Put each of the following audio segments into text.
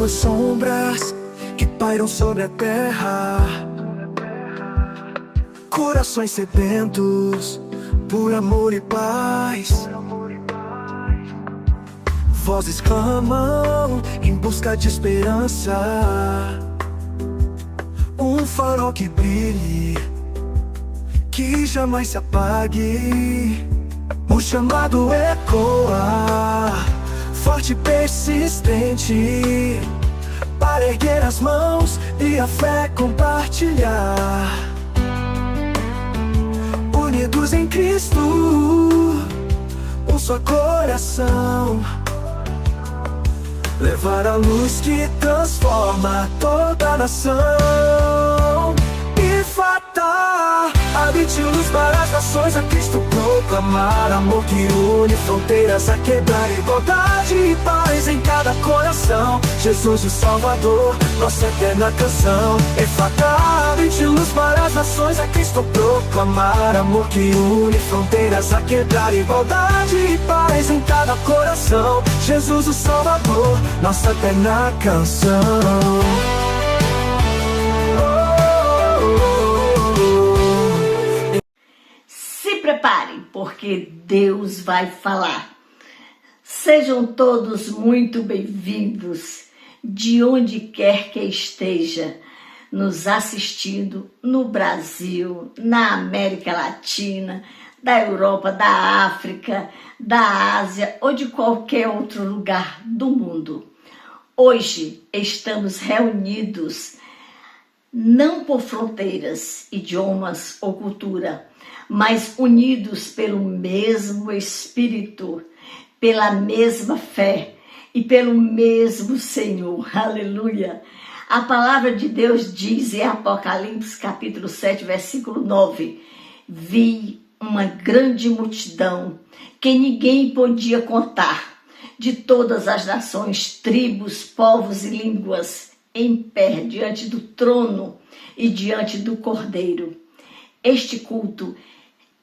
suas sombras que pairam sobre a terra. Corações sedentos por amor e paz. Vozes clamam em busca de esperança. Um farol que brilhe, que jamais se apague. O chamado ecoa, forte e persistente, para erguer as mãos e a fé compartilhar. Unidos em Cristo, um só coração, levar a luz que transforma toda a nação. E Fatah, habite luz para as nações, a Cristo proclamar. Amor que une fronteiras, a quebrar igualdade e paz em cada coração. Jesus o Salvador, nossa eterna canção. E Fatah, habite luz para as nações, a Cristo proclamar. Amor que une fronteiras, a quebrar igualdade e paz em cada coração. Jesus o Salvador, nossa eterna canção. Se preparem, porque Deus vai falar. Sejam todos muito bem-vindos, de onde quer que esteja nos assistindo, no Brasil, na América Latina, da Europa, da África, da Ásia ou de qualquer outro lugar do mundo. Hoje estamos reunidos não por fronteiras, idiomas ou cultura, mas unidos pelo mesmo Espírito, pela mesma fé e pelo mesmo Senhor. Aleluia! A palavra de Deus diz em Apocalipse capítulo 7, versículo 9: vi uma grande multidão que ninguém podia contar, de todas as nações, tribos, povos e línguas, em pé diante do trono e diante do Cordeiro. Este culto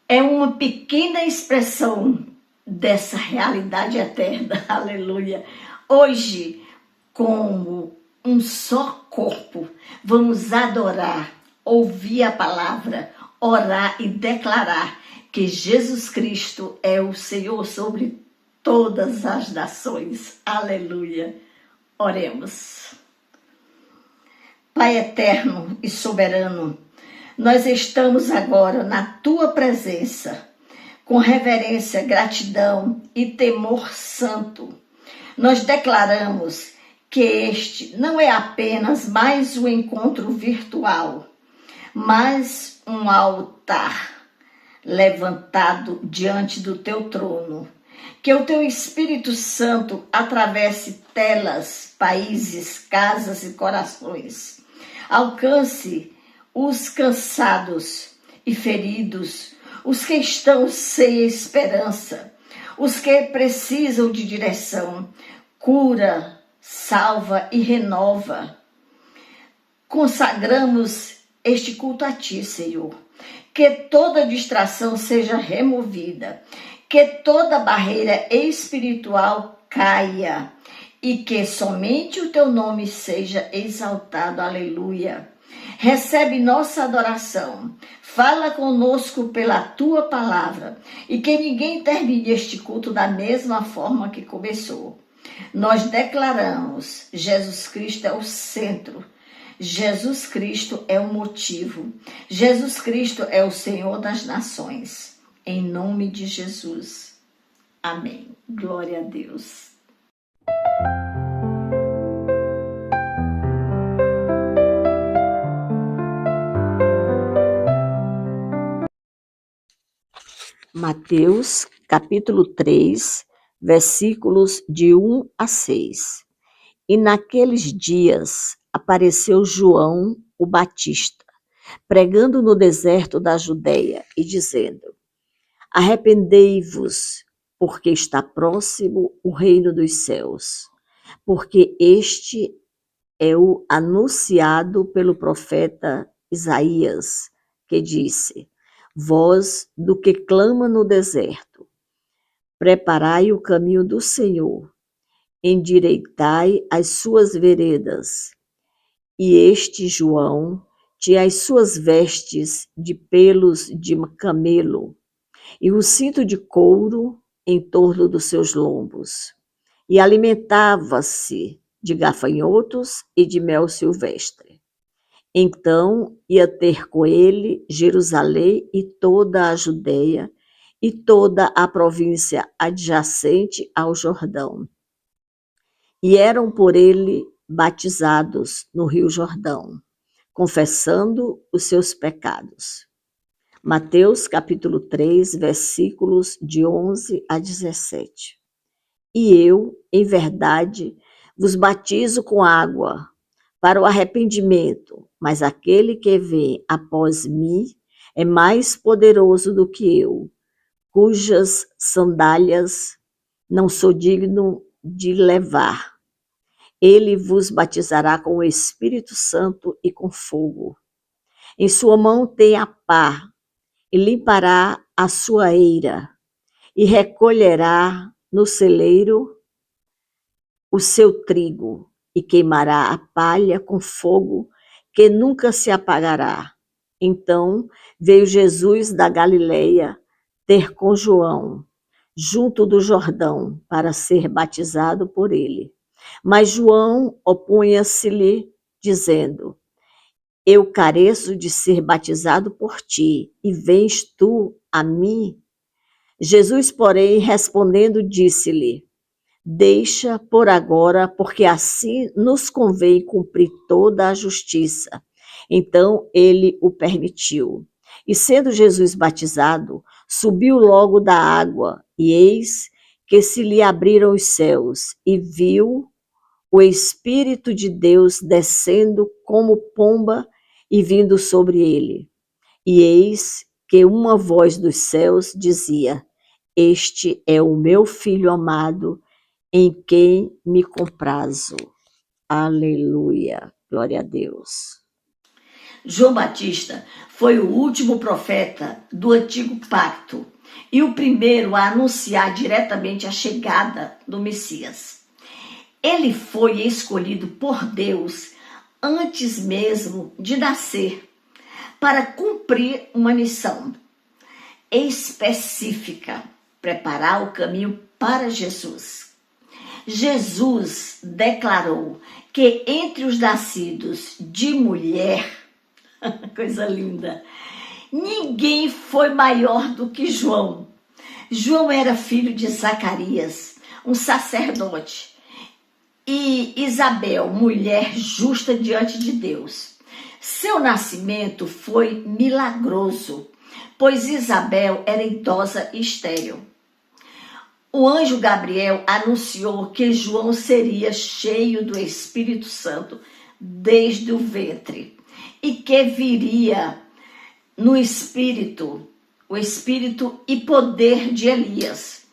é uma pequena expressão dessa realidade eterna. Aleluia! Hoje, como um só corpo, vamos adorar, ouvir a palavra, orar e declarar que Jesus Cristo é o Senhor sobre todas as nações. Aleluia! Oremos. Pai eterno e soberano, nós estamos agora na Tua presença, com reverência, gratidão e temor santo. Nós declaramos que este não é apenas mais um encontro virtual, mas um altar levantado diante do Teu trono. Que o Teu Espírito Santo atravesse telas, países, casas e corações. Alcance os cansados e feridos, os que estão sem esperança, os que precisam de direção. Cura, salva e renova. Consagramos este culto a Ti, Senhor. Que toda distração seja removida, que toda barreira espiritual caia e que somente o Teu nome seja exaltado. Aleluia. Recebe nossa adoração. Fala conosco pela Tua palavra e que ninguém termine este culto da mesma forma que começou. Nós declaramos: Jesus Cristo é o centro, Jesus Cristo é o motivo, Jesus Cristo é o Senhor das nações. Em nome de Jesus. Amém. Glória a Deus. Mateus, capítulo 3, versículos de 1 a 6. E naqueles dias apareceu João, o Batista, pregando no deserto da Judeia e dizendo: arrependei-vos, porque está próximo o reino dos céus. Porque este é o anunciado pelo profeta Isaías, que disse: voz do que clama no deserto, preparai o caminho do Senhor, endireitai as suas veredas. E este João tinha as suas vestes de pelos de camelo e o cinto de couro em torno dos seus lombos, e alimentava-se de gafanhotos e de mel silvestre. Então ia ter com ele Jerusalém e toda a Judeia e toda a província adjacente ao Jordão. E eram por ele batizados no Rio Jordão, confessando os seus pecados. Mateus capítulo 3, versículos de 11 a 17. E eu, em verdade, vos batizo com água para o arrependimento, mas aquele que vem após mim é mais poderoso do que eu, cujas sandálias não sou digno de levar. Ele vos batizará com o Espírito Santo e com fogo. Em sua mão tem a pá, e limpará a sua eira, e recolherá no celeiro o seu trigo, e queimará a palha com fogo que nunca se apagará. Então veio Jesus da Galileia ter com João, junto do Jordão, para ser batizado por ele. Mas João opunha-se-lhe, dizendo: eu careço de ser batizado por ti, e vens tu a mim? Jesus, porém, respondendo, disse-lhe: deixa por agora, porque assim nos convém cumprir toda a justiça. Então ele o permitiu. E sendo Jesus batizado, subiu logo da água, e eis que se lhe abriram os céus, e viu o Espírito de Deus descendo como pomba e vindo sobre ele. E eis que uma voz dos céus dizia: este é o meu Filho amado, em quem me comprazo. Aleluia. Glória a Deus. João Batista foi o último profeta do Antigo Pacto e o primeiro a anunciar diretamente a chegada do Messias. Ele foi escolhido por Deus antes mesmo de nascer para cumprir uma missão específica, preparar o caminho para Jesus. Jesus declarou que entre os nascidos de mulher, coisa linda, ninguém foi maior do que João. João era filho de Zacarias, um sacerdote, e Isabel, mulher justa diante de Deus. Seu nascimento foi milagroso, pois Isabel era idosa e estéril. O anjo Gabriel anunciou que João seria cheio do Espírito Santo desde o ventre e que viria no espírito, o espírito e poder de Elias,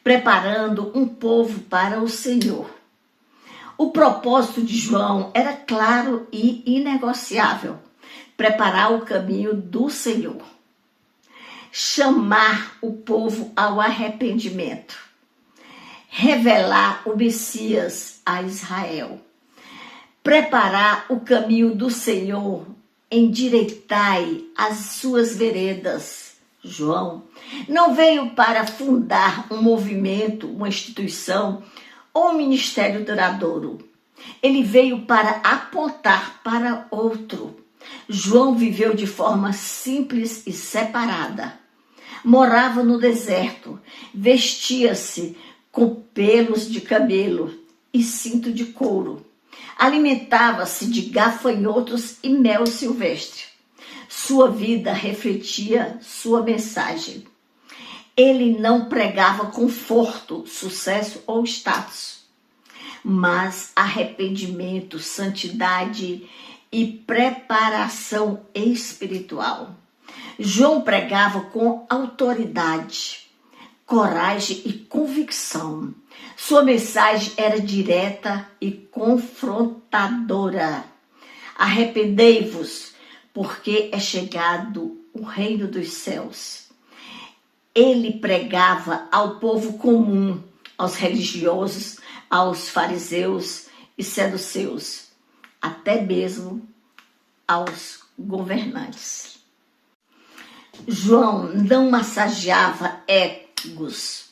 preparando um povo para o Senhor. O propósito de João era claro e inegociável: preparar o caminho do Senhor, chamar o povo ao arrependimento, revelar o Messias a Israel, preparar o caminho do Senhor, endireitai as suas veredas. João não veio para fundar um movimento, uma instituição ou um ministério duradouro. Ele veio para apontar para outro. João viveu de forma simples e separada. Morava no deserto, vestia-se com pelos de camelo e cinto de couro. Alimentava-se de gafanhotos e mel silvestre. Sua vida refletia sua mensagem. Ele não pregava conforto, sucesso ou status, mas arrependimento, santidade e preparação espiritual. João pregava com autoridade, coragem e convicção. Sua mensagem era direta e confrontadora. Arrependei-vos, porque é chegado o reino dos céus. Ele pregava ao povo comum, aos religiosos, aos fariseus e saduceus, até mesmo aos governantes. João não massageava egos,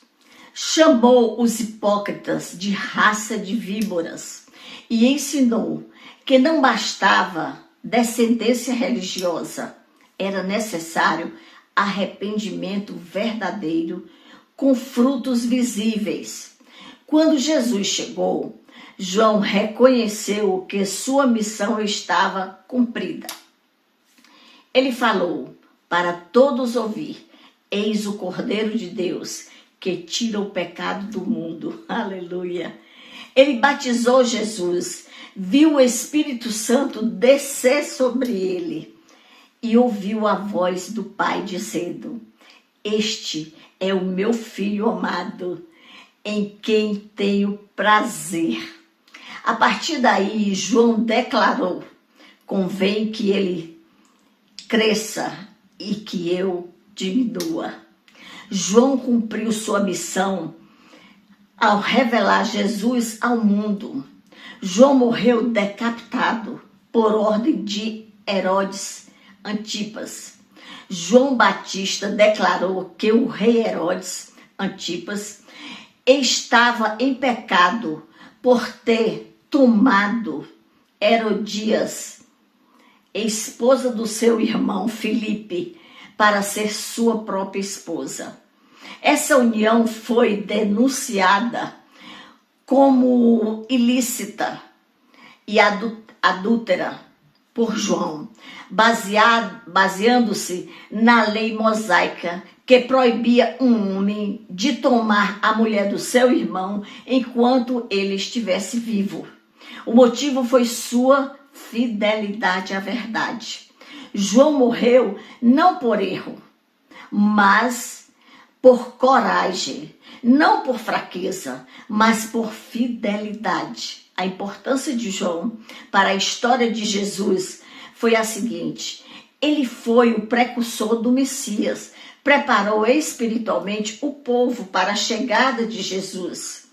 chamou os hipócritas de raça de víboras e ensinou que não bastava descendência religiosa, era necessário arrependimento verdadeiro com frutos visíveis. Quando Jesus chegou, João reconheceu que sua missão estava cumprida. Ele falou para todos ouvir: eis o Cordeiro de Deus que tira o pecado do mundo. Aleluia! Ele batizou Jesus, viu o Espírito Santo descer sobre ele e ouviu a voz do Pai dizendo: este é o meu Filho amado, em quem tenho prazer. A partir daí, João declarou: convém que ele cresça e que eu diminua. João cumpriu sua missão ao revelar Jesus ao mundo. João morreu decapitado por ordem de Herodes Antipas. João Batista declarou que o rei Herodes Antipas estava em pecado por ter tomado Herodias, esposa do seu irmão Filipe, para ser sua própria esposa. Essa união foi denunciada como ilícita e adúltera por João, baseando-se na lei mosaica que proibia um homem de tomar a mulher do seu irmão enquanto ele estivesse vivo. O motivo foi sua fidelidade à verdade. João morreu não por erro, mas por coragem, não por fraqueza, mas por fidelidade. A importância de João para a história de Jesus foi a seguinte: ele foi o precursor do Messias, preparou espiritualmente o povo para a chegada de Jesus,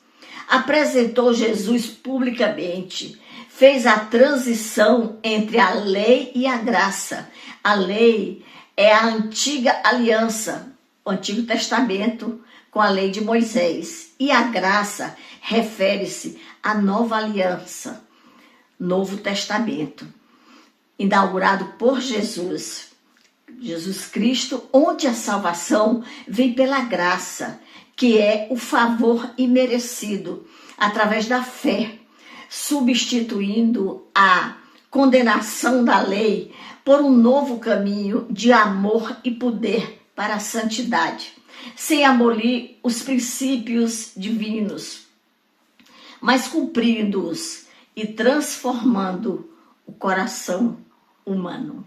apresentou Jesus publicamente, fez a transição entre a lei e a graça. A lei é a antiga aliança, o Antigo Testamento, com a lei de Moisés. E a graça refere-se à nova aliança, Novo Testamento, inaugurado por Jesus Cristo, onde a salvação vem pela graça, que é o favor imerecido, através da fé, substituindo a condenação da lei por um novo caminho de amor e poder para a santidade, sem abolir os princípios divinos, mas cumprindo-os e transformando o coração humano.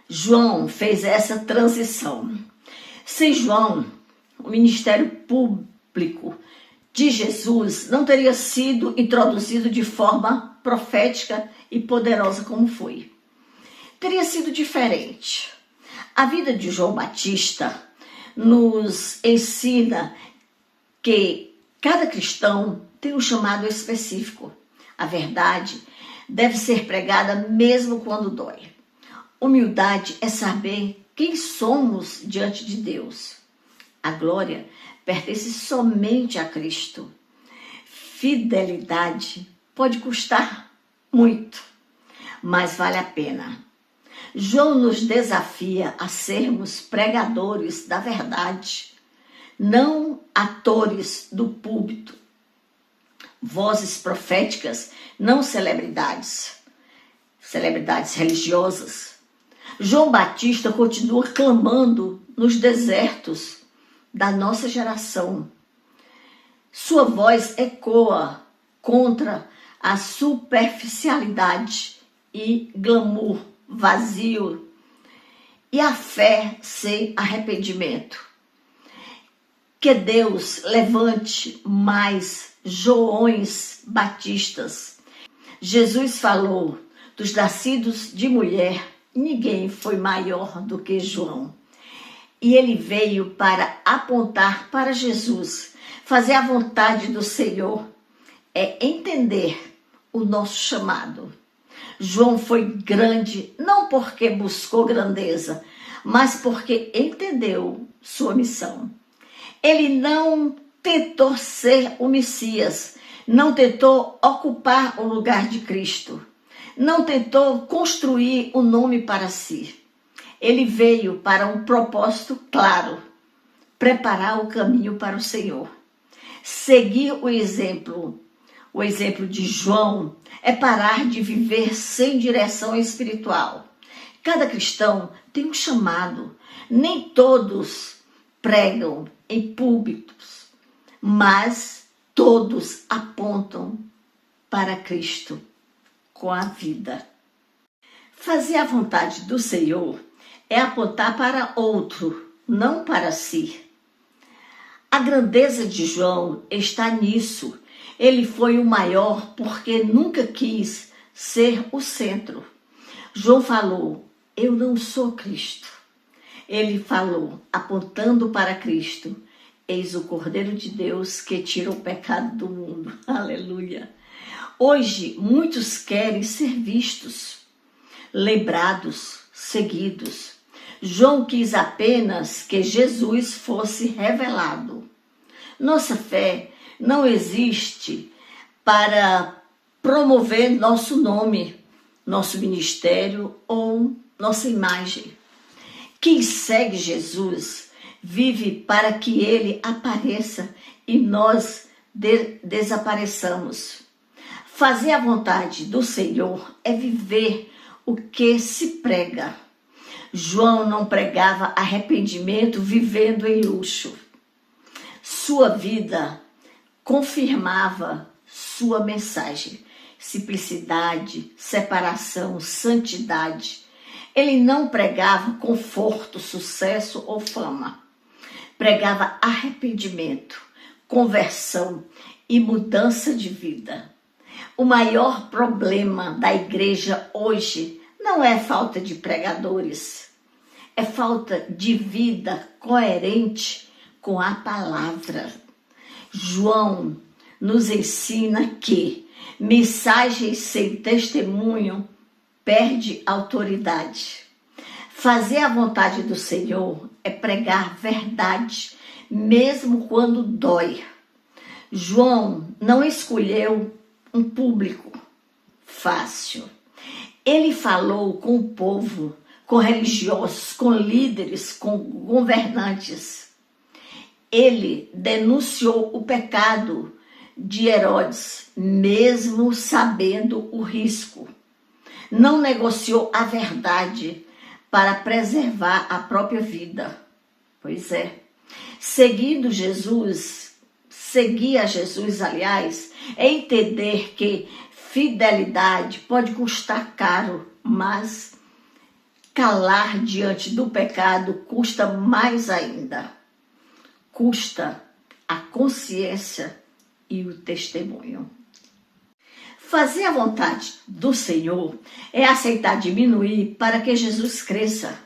João fez essa transição. Sem João, o ministério público de Jesus não teria sido introduzido de forma profética e poderosa como foi. Teria sido diferente. A vida de João Batista nos ensina que cada cristão tem um chamado específico. A verdade deve ser pregada mesmo quando dói. Humildade é saber quem somos diante de Deus. A glória pertence somente a Cristo. Fidelidade pode custar muito, mas vale a pena. João nos desafia a sermos pregadores da verdade, não atores do púlpito, vozes proféticas, não celebridades religiosas. João Batista continua clamando nos desertos da nossa geração. Sua voz ecoa contra a superficialidade e glamour vazio e a fé sem arrependimento. Que Deus levante mais Joões Batistas. Jesus falou: dos nascidos de mulher, ninguém foi maior do que João. E ele veio para apontar para Jesus, Fazer a vontade do Senhor é entender o nosso chamado. João foi grande não porque buscou grandeza, mas porque entendeu sua missão. Ele não tentou ser o Messias, não tentou ocupar o lugar de Cristo, não tentou construir um nome para si. Ele veio para um propósito claro, preparar o caminho para o Senhor. Seguir o exemplo de João é parar de viver sem direção espiritual. Cada cristão tem um chamado. Nem todos pregam em púlpitos, mas todos apontam para Cristo com a vida. Fazer a vontade do Senhor é apontar para outro, não para si. A grandeza de João está nisso. Ele foi o maior porque nunca quis ser o centro. João falou, eu não sou Cristo. Ele falou, apontando para Cristo, eis o Cordeiro de Deus que tira o pecado do mundo. Aleluia. Hoje, muitos querem ser vistos, lembrados, seguidos. João quis apenas que Jesus fosse revelado. Nossa fé não existe para promover nosso nome, nosso ministério ou nossa imagem. Quem segue Jesus vive para que ele apareça e nós desapareçamos. Fazer a vontade do Senhor é viver o que se prega. João não pregava arrependimento vivendo em luxo. Sua vida confirmava sua mensagem. Simplicidade, separação, santidade. Ele não pregava conforto, sucesso ou fama. Pregava arrependimento, conversão e mudança de vida. O maior problema da igreja hoje não é falta de pregadores, é falta de vida coerente com a palavra. João nos ensina que mensagem sem testemunho perde autoridade. Fazer a vontade do Senhor é pregar verdade, mesmo quando dói. João não escolheu um público fácil. Ele falou com o povo, com religiosos, com líderes, com governantes. Ele denunciou o pecado de Herodes, mesmo sabendo o risco. Não negociou a verdade para preservar a própria vida. Pois é, seguir a Jesus, aliás, é entender que fidelidade pode custar caro, mas calar diante do pecado custa mais ainda. Custa a consciência e o testemunho. Fazer a vontade do Senhor é aceitar diminuir para que Jesus cresça.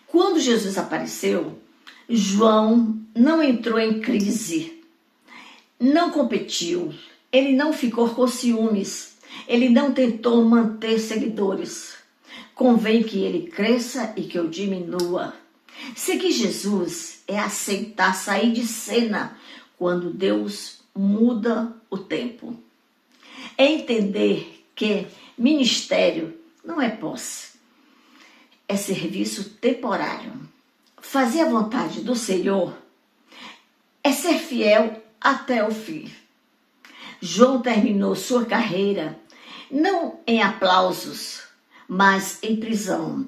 Quando Jesus apareceu, João não entrou em crise, não competiu, ele não ficou com ciúmes, ele não tentou manter seguidores. Convém que ele cresça e que eu diminua. Seguir Jesus é aceitar sair de cena quando Deus muda o tempo. É entender que ministério não é posse, é serviço temporário. Fazer a vontade do Senhor é ser fiel até o fim. João terminou sua carreira não em aplausos, mas em prisão.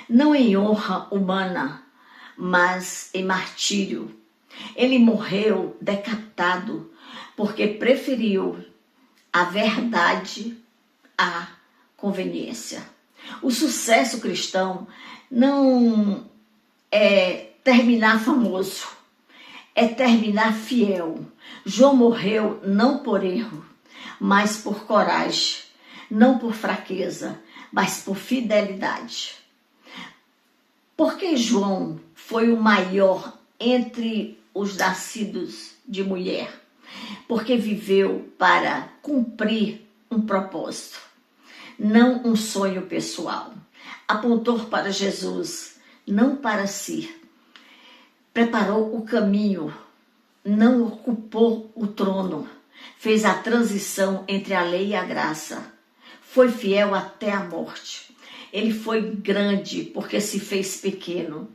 Não em honra humana, mas em martírio. Ele morreu decapitado porque preferiu a verdade à conveniência. O sucesso cristão não é terminar famoso, é terminar fiel. João morreu não por erro, mas por coragem, não por fraqueza, mas por fidelidade. Porque João foi o maior entre os nascidos de mulher, porque viveu para cumprir um propósito, não um sonho pessoal. Apontou para Jesus, não para si. Preparou o caminho, não ocupou o trono. Fez a transição entre a lei e a graça. Foi fiel até a morte. Ele foi grande porque se fez pequeno.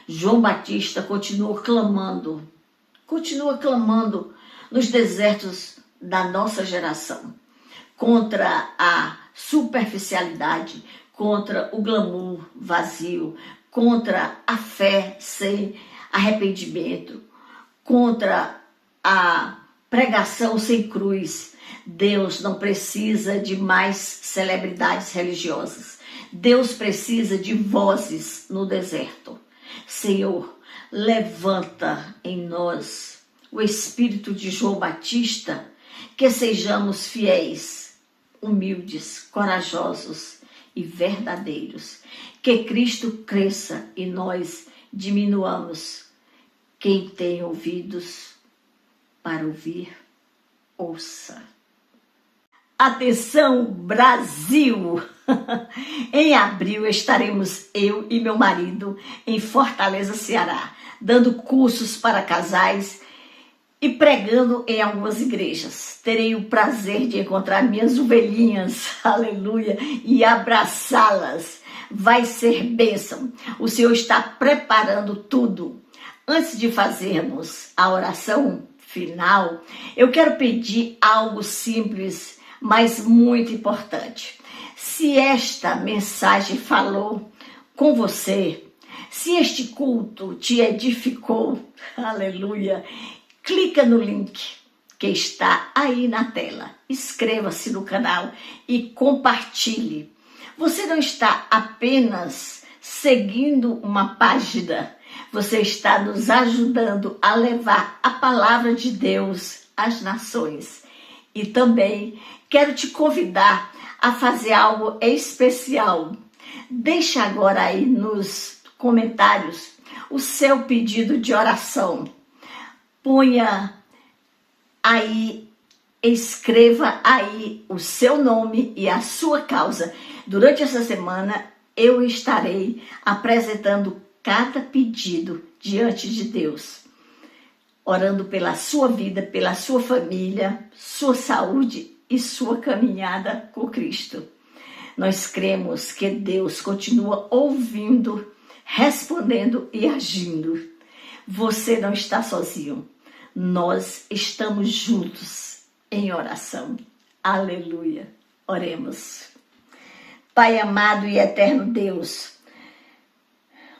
João Batista continua clamando nos desertos da nossa geração, contra a superficialidade, contra o glamour vazio, contra a fé sem arrependimento, contra a pregação sem cruz. Deus não precisa de mais celebridades religiosas. Deus precisa de vozes no deserto. Senhor, levanta em nós o espírito de João Batista, que sejamos fiéis, humildes, corajosos e verdadeiros. Que Cristo cresça e nós diminuamos. Quem tem ouvidos para ouvir, ouça. Atenção, Brasil! Em abril estaremos eu e meu marido em Fortaleza, Ceará, dando cursos para casais e pregando em algumas igrejas. Terei o prazer de encontrar minhas ovelhinhas, aleluia, e abraçá-las. Vai ser bênção. O Senhor está preparando tudo. Antes de fazermos a oração final, eu quero pedir algo simples, mas muito importante. Se esta mensagem falou com você, se este culto te edificou, aleluia, clica no link que está aí na tela. Inscreva-se no canal e compartilhe. Você não está apenas seguindo uma página, você está nos ajudando a levar a palavra de Deus às nações. E também quero te convidar a fazer algo especial. Deixa agora aí nos comentários o seu pedido de oração. Ponha aí, escreva aí o seu nome e a sua causa. Durante essa semana eu estarei apresentando cada pedido diante de Deus, orando pela sua vida, pela sua família, sua saúde e sua caminhada com Cristo. Nós cremos que Deus continua ouvindo, respondendo e agindo. Você não está sozinho. Nós estamos juntos em oração. Aleluia. Oremos. Pai amado e eterno Deus,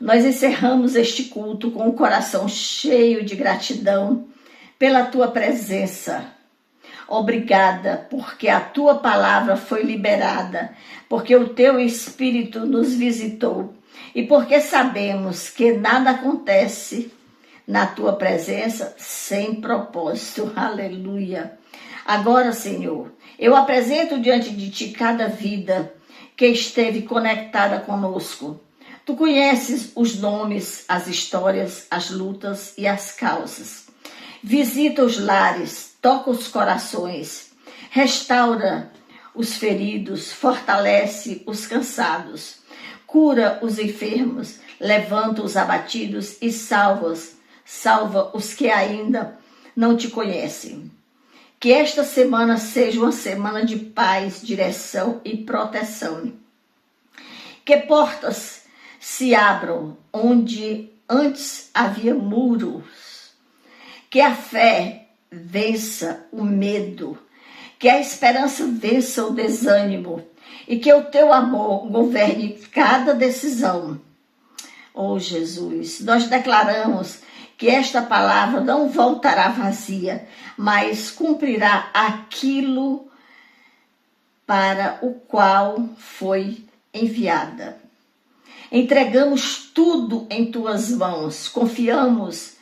nós encerramos este culto com o coração cheio de gratidão pela tua presença. Obrigada, porque a tua palavra foi liberada, porque o teu Espírito nos visitou e porque sabemos que nada acontece na tua presença sem propósito. Aleluia. Agora, Senhor, eu apresento diante de ti cada vida que esteve conectada conosco. Tu conheces os nomes, as histórias, as lutas e as causas. Visita os lares, toca os corações, restaura os feridos, fortalece os cansados, cura os enfermos, levanta os abatidos e salva os que ainda não te conhecem. Que esta semana seja uma semana de paz, direção e proteção. Que portas se abram onde antes havia muros. Que a fé vença o medo. Que a esperança vença o desânimo. E que o teu amor governe cada decisão. Oh Jesus, nós declaramos que esta palavra não voltará vazia, mas cumprirá aquilo para o qual foi enviada. Entregamos tudo em tuas mãos, confiamos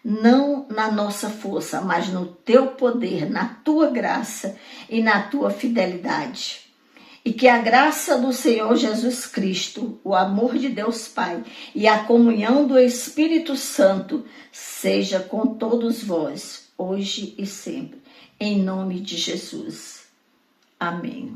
não na nossa força, mas no teu poder, na tua graça e na tua fidelidade. E que a graça do Senhor Jesus Cristo, o amor de Deus Pai e a comunhão do Espírito Santo seja com todos vós, hoje e sempre. Em nome de Jesus. Amém.